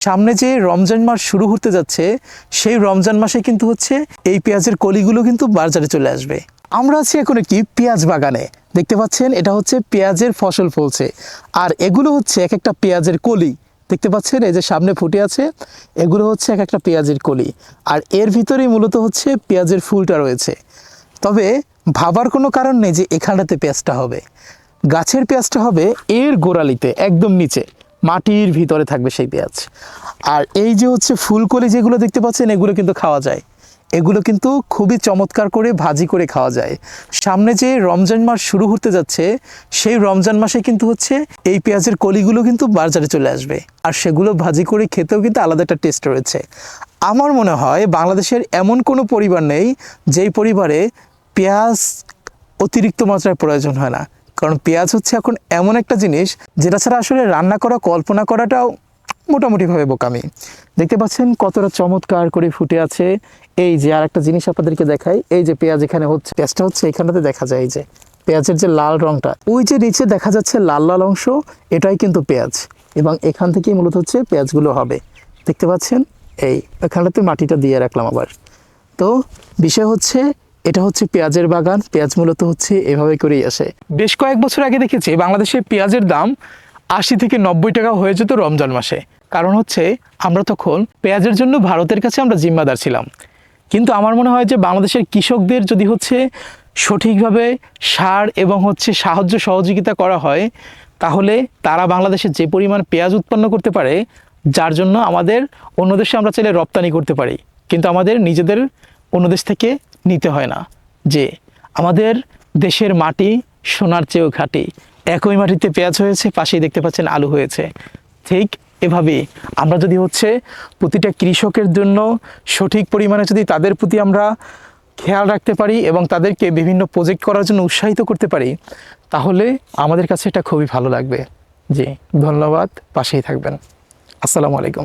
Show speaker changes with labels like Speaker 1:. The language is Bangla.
Speaker 1: সামনে যে রমজান মাস শুরু হতে যাচ্ছে সেই রমজান মাসে কিন্তু হচ্ছে এই পেঁয়াজের কলিগুলো কিন্তু বাজারে চলে আসবে। আমরা আছি এখন একটি পেঁয়াজ বাগানে, দেখতে পাচ্ছেন এটা হচ্ছে পেঁয়াজের ফসল ফলছে আর এগুলো হচ্ছে এক একটা পেঁয়াজের কলি। দেখতে পাচ্ছেন এই যে সামনে ফুটে আছে, এগুলো হচ্ছে এক একটা পেঁয়াজের কলি আর এর ভিতরেই মূলত হচ্ছে পেঁয়াজের ফুলটা রয়েছে। তবে ভাবার কোনো কারণ নেই যে এখানটাতে পেঁয়াজটা হবে, গাছের পেঁয়াজটা হবে এর গোড়ালিতে একদম নিচে মাটির ভিতরে থাকবে সেই পেঁয়াজ। আর এই যে হচ্ছে ফুলকলি যেগুলো দেখতে পাচ্ছেন এগুলো কিন্তু খাওয়া যায়, এগুলো কিন্তু খুবই চমৎকার করে ভাজি করে খাওয়া যায়। সামনে যে রমজান মাস শুরু হতে যাচ্ছে সেই রমজান মাসে কিন্তু হচ্ছে এই পেঁয়াজের কলিগুলো কিন্তু বাজারে চলে আসবে আর সেগুলো ভাজি করে খেতেও কিন্তু আলাদা একটা টেস্ট রয়েছে। আমার মনে হয় বাংলাদেশের এমন কোনো পরিবার নেই যেই পরিবারে পেঁয়াজ অতিরিক্ত মাত্রায় প্রয়োজন হয় না, কারণ পেঁয়াজ হচ্ছে এখন এমন একটা জিনিস যেটা ছাড়া আসলে রান্না করা কল্পনা করাটাও মোটামুটিভাবে বোকামি। দেখতে পাচ্ছেন কতটা চমৎকার করে ফুটে আছে। এই যে আর একটা জিনিস আপনাদেরকে দেখাই, এই যে পেঁয়াজ এখানে হচ্ছে, পেঁয়াজটা হচ্ছে এখানটাতে দেখা যায়, এই যে পেঁয়াজের যে লাল রংটা, ওই যে নিচে দেখা যাচ্ছে লাল লাল অংশ, এটাই কিন্তু পেঁয়াজ এবং এখান থেকেই মূলত হচ্ছে পেঁয়াজগুলো হবে। দেখতে পাচ্ছেন এই এখানটাতে মাটিটা দিয়ে রাখলাম আবার। তো বিষয় হচ্ছে এটা হচ্ছে পেঁয়াজের বাগান, পেঁয়াজ মূলত হচ্ছে এভাবে করেই আসে। বেশ কয়েক বছর আগে দেখেছি বাংলাদেশে পেঁয়াজের দাম 80 থেকে 90 টাকা হয়ে যেত রমজান মাসে। কারণ হচ্ছে আমরা তখন পেঁয়াজের জন্য ভারতের কাছে আমরা জিম্মাদার ছিলাম। কিন্তু আমার মনে হয় যে বাংলাদেশের কৃষকদের যদি হচ্ছে সঠিকভাবে সার এবং হচ্ছে সাহায্য সহযোগিতা করা হয়, তাহলে তারা বাংলাদেশে যে পরিমাণ পেঁয়াজ উৎপন্ন করতে পারে, যার জন্য আমাদের অন্য দেশে আমরা চাইলে রপ্তানি করতে পারি, কিন্তু আমাদের নিজেদের অন্য দেশ থেকে নিতে হয় না। যে আমাদের দেশের মাটি সোনার চেয়েও খাঁটি, একই মাটিতে পেঁয়াজ হয়েছে, পাশেই দেখতে পাচ্ছেন আলু হয়েছে। ঠিক এভাবেই আমরা যদি হচ্ছে প্রতিটা কৃষকের জন্য সঠিক পরিমাণে যদি তাদের প্রতি আমরা খেয়াল রাখতে পারি এবং তাদেরকে বিভিন্ন প্রজেক্ট করার জন্য উৎসাহিত করতে পারি, তাহলে আমাদের কাছে এটা খুবই ভালো লাগবে। জি, ধন্যবাদ, পাশেই থাকবেন। আসসালামু আলাইকুম।